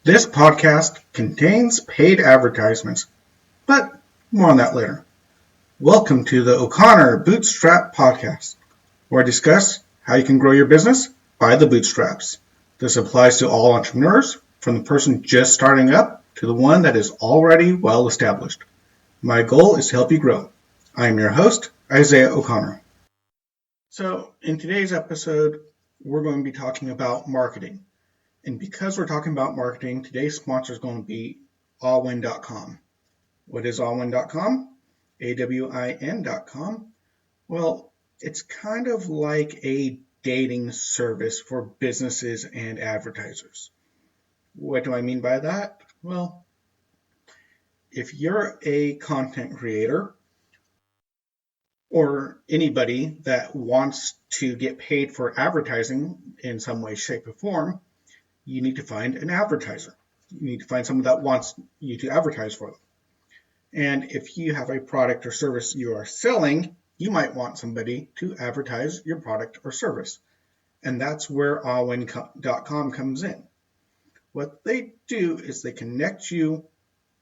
This podcast contains paid advertisements, but more on that later. Welcome to the O'Connor Bootstrap podcast, where I discuss how you can grow your business by the bootstraps. This applies to all entrepreneurs, from the person just starting up to the one that is already well established. My goal is to help you grow. I am your host, Isaiah O'Connor. So, in today's episode, we're going to be talking about marketing. And because we're talking about marketing, today's sponsor is going to be awin.com. What is awin.com? AWIN.com. Well, it's kind of like a dating service for businesses and advertisers. What do I mean by that? Well, if you're a content creator or anybody that wants to get paid for advertising in some way, shape, or form, you need to find an advertiser. You need to find someone that wants you to advertise for them. And if you have a product or service you are selling, you might want somebody to advertise your product or service. And that's where awin.com comes in. What they do is they connect you,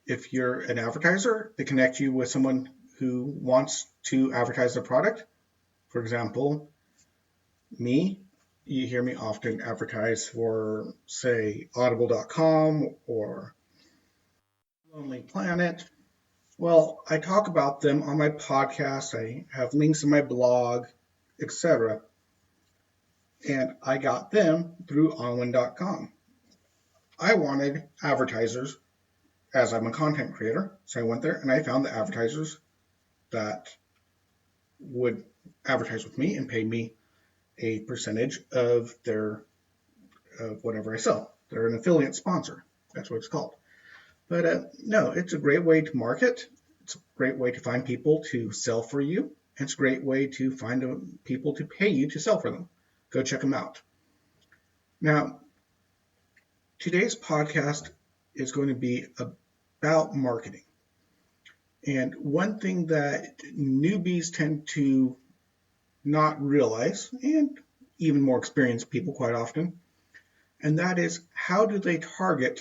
if you're an advertiser, they connect you with someone who wants to advertise their product. For example, me. You hear me often advertise for, say, audible.com or Lonely Planet. Well, I talk about them on my podcast. I have links in my blog, etc. And I got them through awin.com. I wanted advertisers as I'm a content creator. So I went there and I found the advertisers that would advertise with me and pay me a percentage of whatever I sell. They're an affiliate sponsor. That's what it's called. But no, it's a great way to market. It's a great way to find people to sell for you. It's a great way to find people to pay you to sell for them. Go check them out. Now, today's podcast is going to be about marketing. And one thing that newbies tend to not realize, and even more experienced people quite often, and that is, how do they target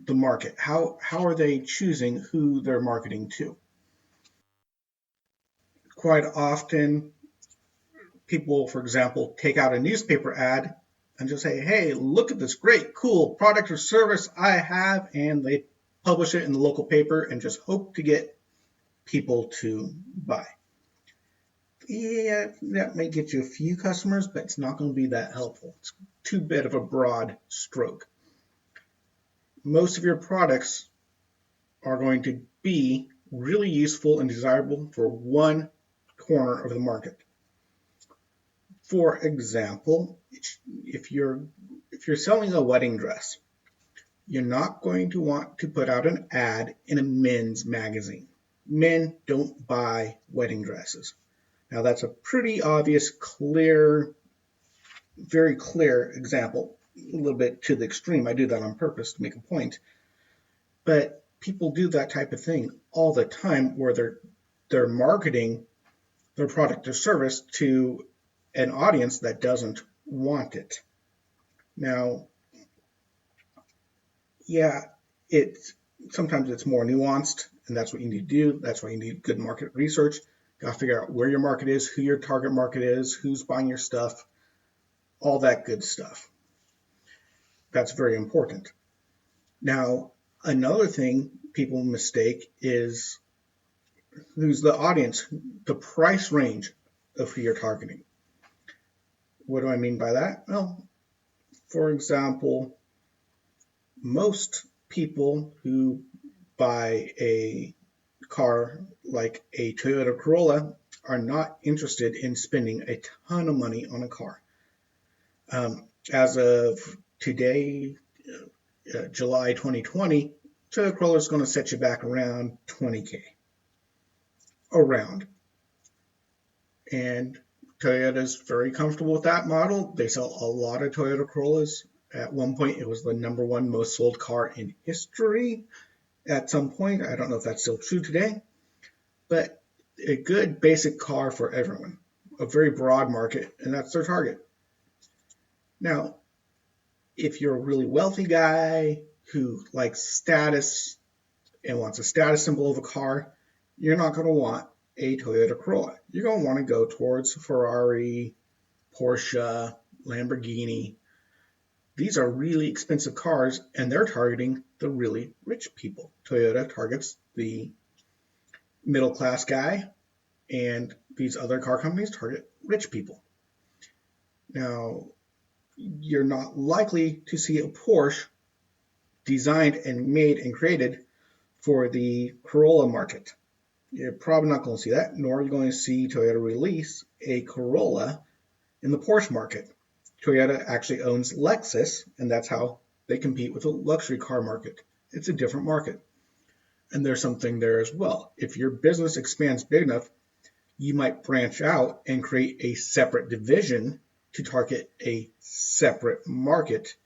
the market? How are they choosing who they're marketing to? Quite often, people, for example, take out a newspaper ad and just say, hey, look at this great, cool product or service I have, and they publish it in the local paper and just hope to get people to buy. Yeah, that may get you a few customers, but it's not going to be that helpful. It's too bit of a broad stroke. Most of your products are going to be really useful and desirable for one corner of the market. For example, if you're selling a wedding dress, you're not going to want to put out an ad in a men's magazine. Men don't buy wedding dresses. Now that's a pretty obvious, very clear example. A little bit to the extreme. I do that on purpose to make a point. But people do that type of thing all the time, where they're marketing their product or service to an audience that doesn't want it. Now, yeah, sometimes it's more nuanced, and that's what you need to do. That's why you need good market research. You got to figure out where your market is, who your target market is, who's buying your stuff, all that good stuff. That's very important. Now, another thing people mistake is who's the audience, the price range of who you're targeting. What do I mean by that? Well, for example, most people who buy a car like a Toyota Corolla are not interested in spending a ton of money on a car. As of today, July 2020, Toyota Corolla is going to set you back around $20,000. Around. And Toyota's very comfortable with that model. They sell a lot of Toyota Corollas. At one point, it was the number one most sold car in history. At some point, I don't know if that's still true today, but a good basic car for everyone, a very broad market, and that's their target. Now, if you're a really wealthy guy who likes status and wants a status symbol of a car, you're not going to want a Toyota Corolla. You're going to want to go towards Ferrari, Porsche, Lamborghini. These are really expensive cars, and they're targeting the really rich people. Toyota targets the middle-class guy, and these other car companies target rich people. Now, you're not likely to see a Porsche designed and made and created for the Corolla market. You're probably not going to see that, nor are you going to see Toyota release a Corolla in the Porsche market. Toyota actually owns Lexus, and that's how they compete with the luxury car market. It's a different market. And there's something there as well. If your business expands big enough, you might branch out and create a separate division to target a separate market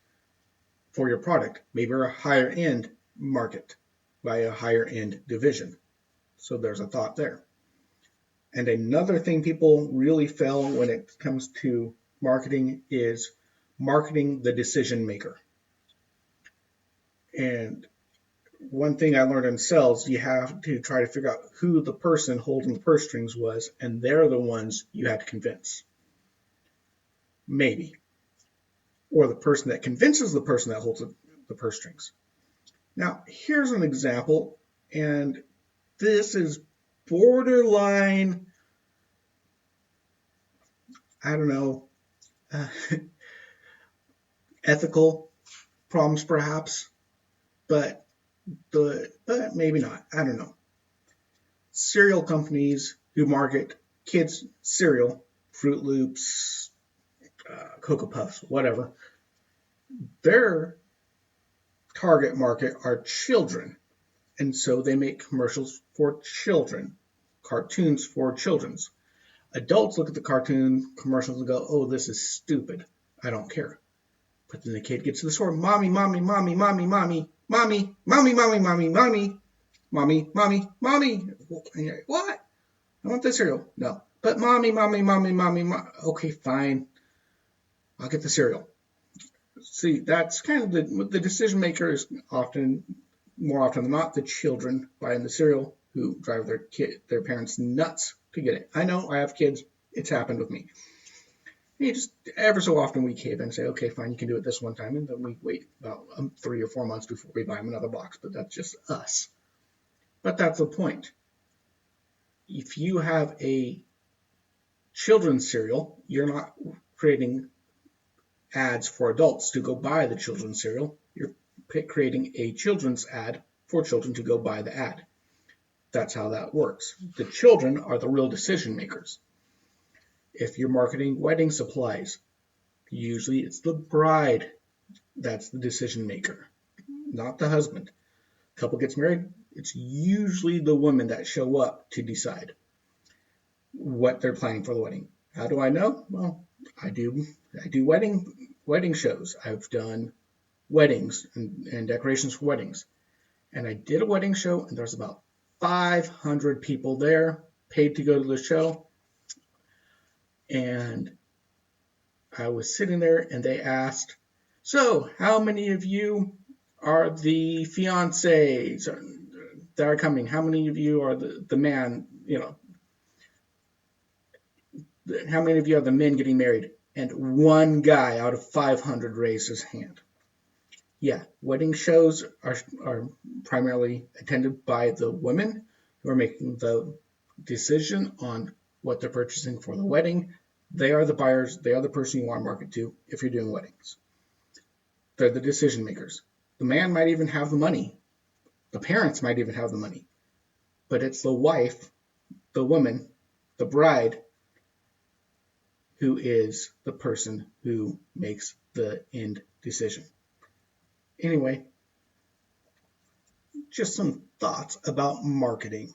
for your product, maybe a higher end market by a higher end division. So there's a thought there. And another thing people really fail when it comes to marketing is marketing the decision maker. And one thing I learned in sales, you have to try to figure out who the person holding the purse strings was, and they're the ones you have to convince. Maybe. Or the person that convinces the person that holds the purse strings. Now, here's an example, and this is borderline, I don't know, ethical problems perhaps, but maybe not. I don't know. Cereal companies who market kids cereal, Fruit Loops, Cocoa Puffs, whatever, their target market are children. And so they make commercials for children, cartoons for children's. Adults look at the cartoon commercials and go, oh, this is stupid. I don't care. But then the kid gets to the store, mommy, mommy, mommy, mommy, mommy, mommy, mommy, mommy, mommy, mommy, mommy, mommy, mommy. And you're like, what? I want this cereal. No. But mommy, mommy, mommy, mommy, mommy. Okay, fine. I'll get the cereal. See, that's kind of the decision maker is more often than not, the children buying the cereal who drive their parents nuts to get it. I know, I have kids. It's happened with me. And just ever so often we cave and say, okay, fine, you can do it this one time, and then we wait about 3 or 4 months before we buy them another box. But that's just us. But that's the point. If you have a children's cereal, you're not creating ads for adults to go buy the children's cereal. You're creating a children's ad for children to go buy the ad. That's how that works. The children are the real decision makers. If you're marketing wedding supplies, usually it's the bride that's the decision maker, not the husband. Couple gets married, it's usually the women that show up to decide what they're planning for the wedding. How do I know? Well, I do wedding shows. I've done weddings and decorations for weddings. And I did a wedding show, and there's about 500 people there, paid to go to the show. And I was sitting there, and they asked, so how many of you are the fiancés that are coming? How many of you are the man, how many of you are the men getting married? And one guy out of 500 raised his hand. Yeah, wedding shows are primarily attended by the women who are making the decision on what they're purchasing for the wedding. They are the buyers. They are the person you want to market to if you're doing weddings. They're the decision makers. The man might even have the money. The parents might even have the money. But it's the wife, the woman, the bride, who is the person who makes the end decision. Anyway, just some thoughts about marketing.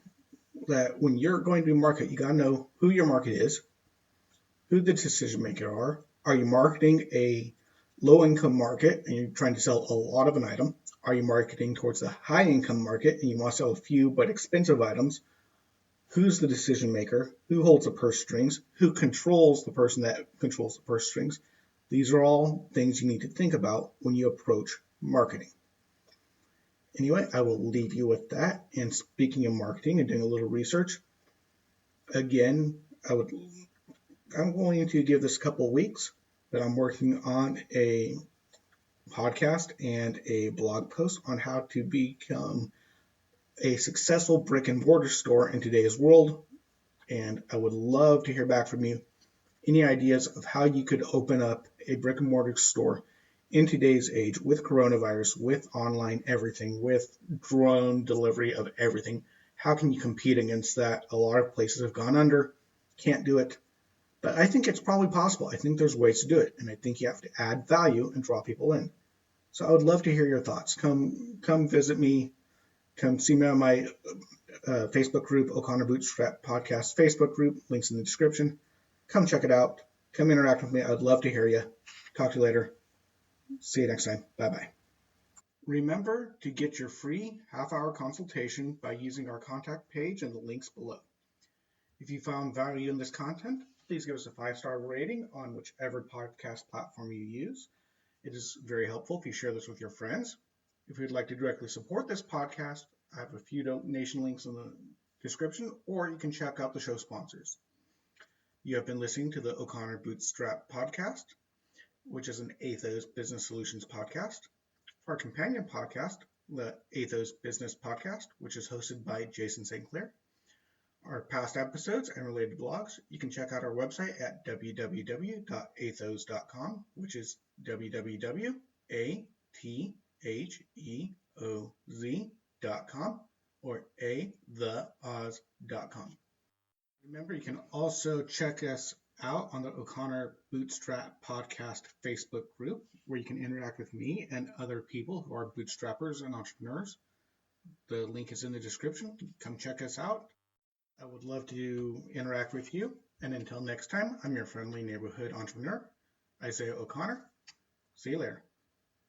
That when you're going to market, you got to know who your market is, who the decision makers are. Are you marketing a low-income market and you're trying to sell a lot of an item? Are you marketing towards the high-income market and you want to sell a few but expensive items? Who's the decision maker? Who holds the purse strings? Who controls the person that controls the purse strings? These are all things you need to think about when you approach marketing. Anyway, I will leave you with that. And speaking of marketing and doing a little research, again, I'm going to give this a couple of weeks, but I'm working on a podcast and a blog post on how to become a successful brick and mortar store in today's world. And I would love to hear back from you. Any ideas of how you could open up a brick and mortar store in today's age with coronavirus, with online everything, with drone delivery of everything? How can you compete against that? A lot of places have gone under, can't do it. But I think it's probably possible. I think there's ways to do it. And I think you have to add value and draw people in. So I would love to hear your thoughts. Come visit me. Come see me on my Facebook group, O'Connor Bootstrap Podcast Facebook group. Links in the description. Come check it out. Come interact with me. I'd love to hear you. Talk to you later. See you next time. Bye-bye. Remember to get your free half-hour consultation by using our contact page and the links below. If you found value in this content, please give us a 5-star rating on whichever podcast platform you use. It is very helpful if you share this with your friends. If you'd like to directly support this podcast, I have a few donation links in the description, or you can check out the show sponsors. You have been listening to the O'Connor Bootstrap Podcast, which is an Atheoz Business Solutions podcast. For our companion podcast, the Atheoz Business Podcast, which is hosted by Jason St. Clair. Our past episodes and related blogs, you can check out our website at www.atheoz.com, which is www.atheoz.com or atheoz.com. Remember, you can also check us out on the O'Connor Bootstrap Podcast Facebook group, where you can interact with me and other people who are bootstrappers and entrepreneurs. The link is in the description. Come check us out. I would love to interact with you. And until next time, I'm your friendly neighborhood entrepreneur, Isaiah O'Connor. See you later.